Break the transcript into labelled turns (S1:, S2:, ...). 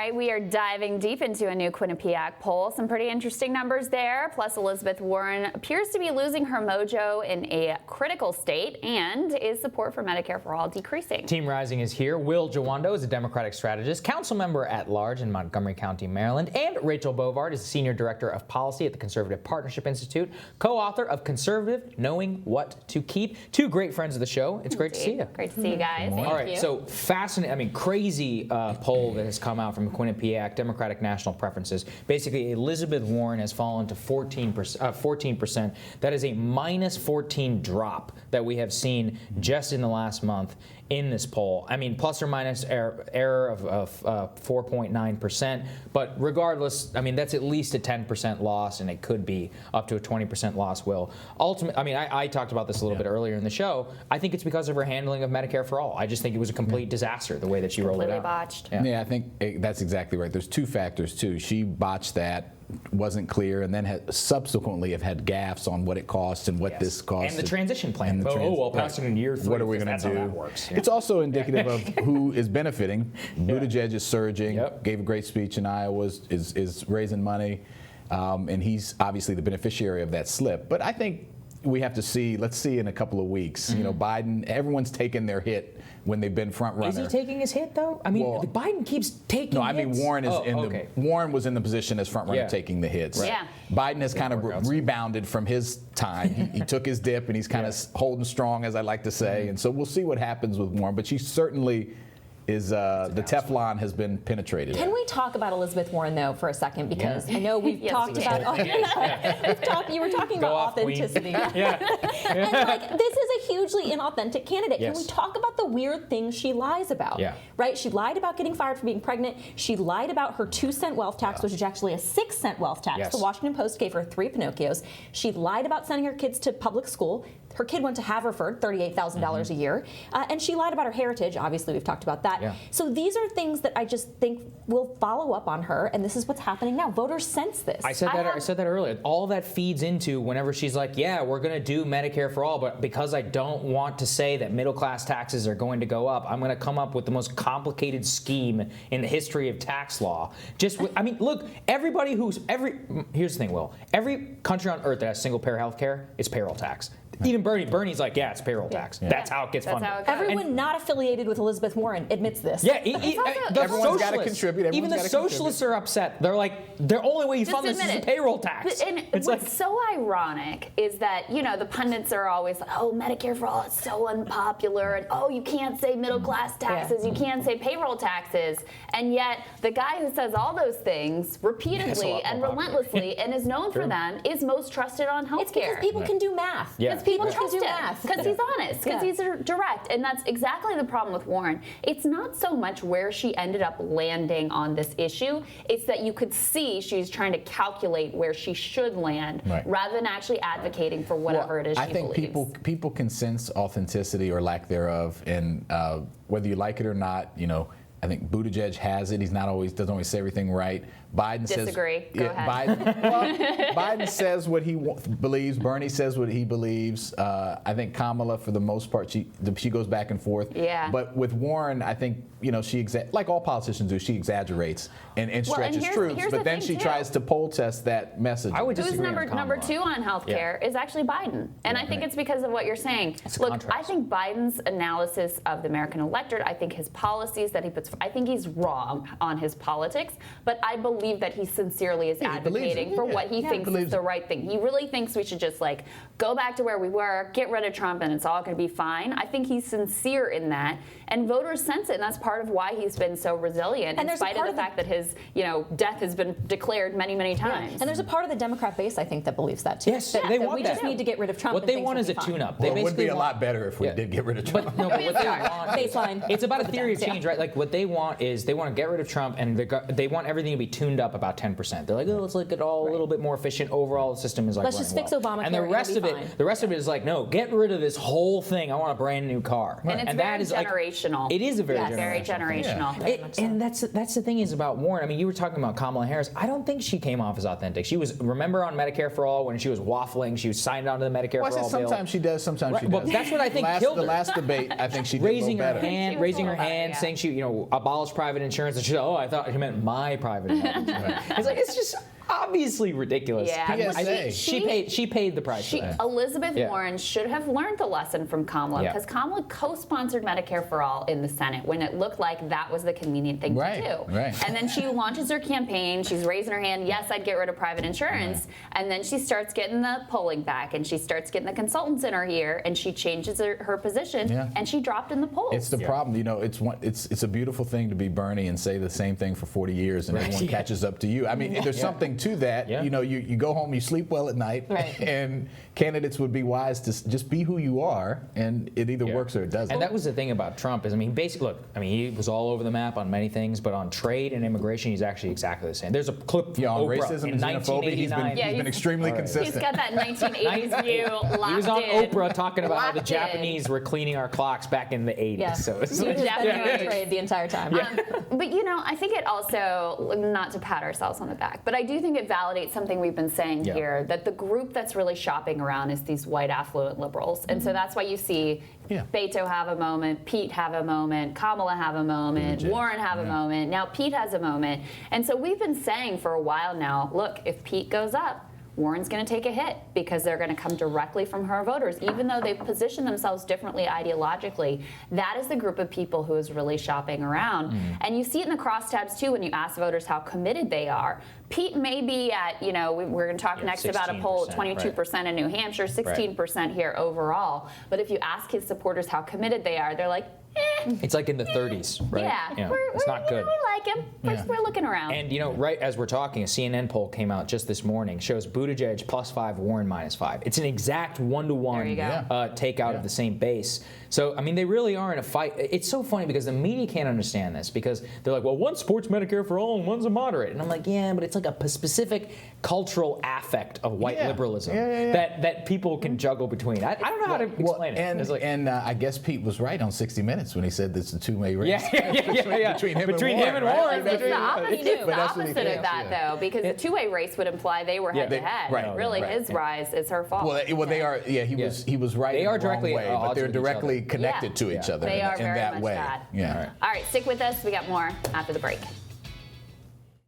S1: right, we are diving deep into a new Quinnipiac poll. Some pretty interesting numbers there. Plus, Elizabeth Warren appears to be losing her mojo in a critical state, and is support for Medicare for All decreasing?
S2: Team Rising is here. Will Jawando is a Democratic strategist, council member at large in Montgomery County, Maryland, and Rachel Bovard is the Senior Director of Policy at the Conservative Partnership Institute, co-author of Conservative, Knowing What to Keep. Two great friends of the show. It's great to see you.
S1: Great to see you guys.
S2: All right, so fascinating, crazy poll that has come out from Quinnipiac, Democratic National Preferences. Basically, Elizabeth Warren has fallen to 14%. That is a minus 14 drop that we have seen just in the last month in this poll. Plus or minus error of 4.9%. But regardless, that's at least a 10% loss, and it could be up to a 20% loss, Will. Ultimately, I talked about this a little bit earlier in the show. I think it's because of her handling of Medicare for All. I just think it was a complete disaster, the way that she rolled it out.
S1: Completely botched.
S3: Yeah, I think that's exactly right. There's two factors, too. She botched that, wasn't clear, and then subsequently have had gaffes on what it costs and what this costs.
S2: And the transition plan. Pass it in year 3.
S3: What are we going to do?
S2: That works.
S3: It's also indicative of who is benefiting. Buttigieg is surging, gave a great speech in Iowa, is raising money, and he's obviously the beneficiary of that slip. But I think we have to see, let's see in a couple of weeks. Biden, everyone's taken their hit when they've been front runner.
S2: Is he taking his hit though? Biden keeps taking hits.
S3: Warren is Warren was in the position as front runner taking the hits.
S1: Right. Yeah.
S3: Biden has kind of rebounded from his time. He took his dip and he's kind of holding strong, as I like to say. And so we'll see what happens with Warren. But she certainly is the Teflon has been penetrated.
S4: Can we talk about Elizabeth Warren though for a second, because I know we've talked about you were talking about authenticity. And this is a hugely inauthentic candidate. Can we talk about the weird things she lies about? Right? She lied about getting fired for being pregnant. She lied about her 2-cent wealth tax, which is actually a 6-cent wealth tax. The Washington Post gave her 3 Pinocchios. She lied about sending her kids to public school. Her kid went to Haverford, $38,000 a year. And she lied about her heritage. Obviously, we've talked about that. So these are things that I just think will follow up on her, and this is what's happening now. Voters sense this.
S2: I said that earlier. All that feeds into whenever she's like, we're going to do Medicare for All, but because I don't want to say that middle-class taxes are going to go up, I'm going to come up with the most complicated scheme in the history of tax law. Here's the thing, Will. Every country on earth that has single-payer health care, it's payroll tax. Even Bernie's like, it's payroll tax. That's how it gets funded.
S4: Everyone not affiliated with Elizabeth Warren admits this.
S3: Everyone's got to contribute.
S2: Even the socialists are upset. They're like, the only way you fund this is a payroll tax.
S1: What's so ironic is that, the pundits are always like, Medicare for All is so unpopular, and you can't say middle class taxes, you can't say payroll taxes, and yet the guy who says all those things repeatedly and relentlessly and is known for them is most trusted on health care.
S4: It's because people can do math.
S1: People trust him because he's honest, because he's direct, and that's exactly the problem with Warren. It's not so much where she ended up landing on this issue, it's that you could see she's trying to calculate where she should land rather than actually advocating for whatever it is she believes.
S3: I think people can sense authenticity or lack thereof, and whether you like it or not, I think Buttigieg has it. Doesn't always say everything right. Biden
S1: Disagree. Go ahead.
S3: Biden says what he believes. Bernie says what he believes. I think Kamala, for the most part, she goes back and forth. But with Warren, I think she like all politicians do, she exaggerates and stretches truths. But then she tries to poll test that message.
S2: I would
S1: Who's
S2: disagree.
S1: number 2 on healthcare is actually Biden, and I think it's because of what you're saying. Look, I think Biden's analysis of the American electorate, I think his policies that he puts, I think he's wrong on his politics, but I believe that he sincerely is advocating for what he thinks is the right thing. He really thinks we should just go back to where we were, get rid of Trump, and it's all going to be fine. I think he's sincere in that, and voters sense it, and that's part of why he's been so resilient, in spite of the fact that his death has been declared many, many times.
S4: And there's a part of the Democrat base, I think, that believes that too.
S2: Yes, they want
S4: we just need to get rid of Trump.
S2: What they want is a tune-up.
S3: It would be a lot better if we did get rid of Trump.
S2: But what they want
S4: baseline.
S2: It's about a theory of change, right? Like what they want is they want to get rid of Trump, and they want everything to be tuned tuned up about 10%. They're like, oh, let's look at all a little bit more efficient. Overall, the system is like
S4: let's just fix Obamacare.
S2: And the rest of it is like, no, get rid of this whole thing. I want a brand new car.
S1: And it's very generational.
S2: Like, it is a very generational.
S1: Very generational.
S2: Yeah. And that's the thing is about Warren. I mean, you were talking about Kamala Harris. I don't think she came off as authentic. She was, remember on Medicare for All when she was waffling, she was signed on to the Medicare for All bill.
S3: Sometimes she does, sometimes she doesn't.
S2: Well, that's what I think killed her.
S3: The last debate, I think she did
S2: raising
S3: her
S2: hand, saying she, abolish private insurance, and she said, "Oh, I thought she meant my private insurance." It's like, it's just obviously ridiculous.
S1: Yeah.
S2: She paid the price for that.
S1: Elizabeth Warren should have learned the lesson from Kamala, because Kamala co-sponsored Medicare for All in the Senate when it looked like that was the convenient thing to do.
S3: Right.
S1: And then she launches her campaign, she's raising her hand, yes, I'd get rid of private insurance, and then she starts getting the polling back, and she starts getting the consultants in her ear, and she changes her position, and she dropped in the polls.
S3: It's the problem, it's a beautiful thing to be Bernie and say the same thing for 40 years, and everyone catches up to you. I mean, there's something to that. You go home, you sleep well at night, and candidates would be wise to just be who you are, and it either works or it doesn't.
S2: And that was the thing about Trump is, I mean, basically, look, I mean, he was all over the map on many things, but on trade and immigration, he's actually exactly the same. There's a clip from
S3: on
S2: Oprah
S3: racism
S2: in
S3: and xenophobia, he's been extremely consistent.
S1: He's got that 1980s view locked
S2: He was on
S1: in.
S2: Oprah talking about how the Japanese were cleaning our clocks back in the 80s.
S4: Yeah.
S2: So it's
S4: he was definitely on trade the entire time.
S1: But I think it also, not to pat ourselves on the back, but I do think it validates something we've been saying here, that the group that's really shopping around is these white affluent liberals. And so that's why you see Beto have a moment, Pete have a moment, Kamala have a moment, Warren have a moment, now Pete has a moment. And so we've been saying for a while now, look, if Pete goes up, Warren's going to take a hit because they're going to come directly from her voters, even though they've positioned themselves differently ideologically. That is the group of people who is really shopping around. And you see it in the crosstabs, too, when you ask voters how committed they are. Pete may be at, we're going to talk next about a poll, 22% in New Hampshire, 16% here overall. But if you ask his supporters how committed they are, they're like,
S2: It's like in the 30s, right?
S1: Yeah,
S2: it's not good.
S1: We like him. We're looking around.
S2: And right as we're talking, a CNN poll came out just this morning, shows Buttigieg +5, Warren -5. It's an exact 1-to-1 takeout of the same base. So I mean, they really are in a fight. It's so funny because the media can't understand this because they're like, well, one supports Medicare for all and one's a moderate, and I'm like, yeah, but it's like a specific cultural affect of white liberalism that people can juggle between. I don't know how to explain it.
S3: And I guess Pete was right on 60 Minutes when he said this is a two-way race.
S2: Between him and Warren.
S1: It's the opposite of that, though, because the two-way race would imply they were head-to-head. Really, his rise is her fault.
S3: Well, they are. Yeah, he was right.
S2: They are directly,
S3: but they're directly connected to each other
S1: They are
S3: in
S1: very
S3: that
S1: much
S3: way.
S1: that.
S3: Yeah.
S1: All right, stick with us. We got more after the break.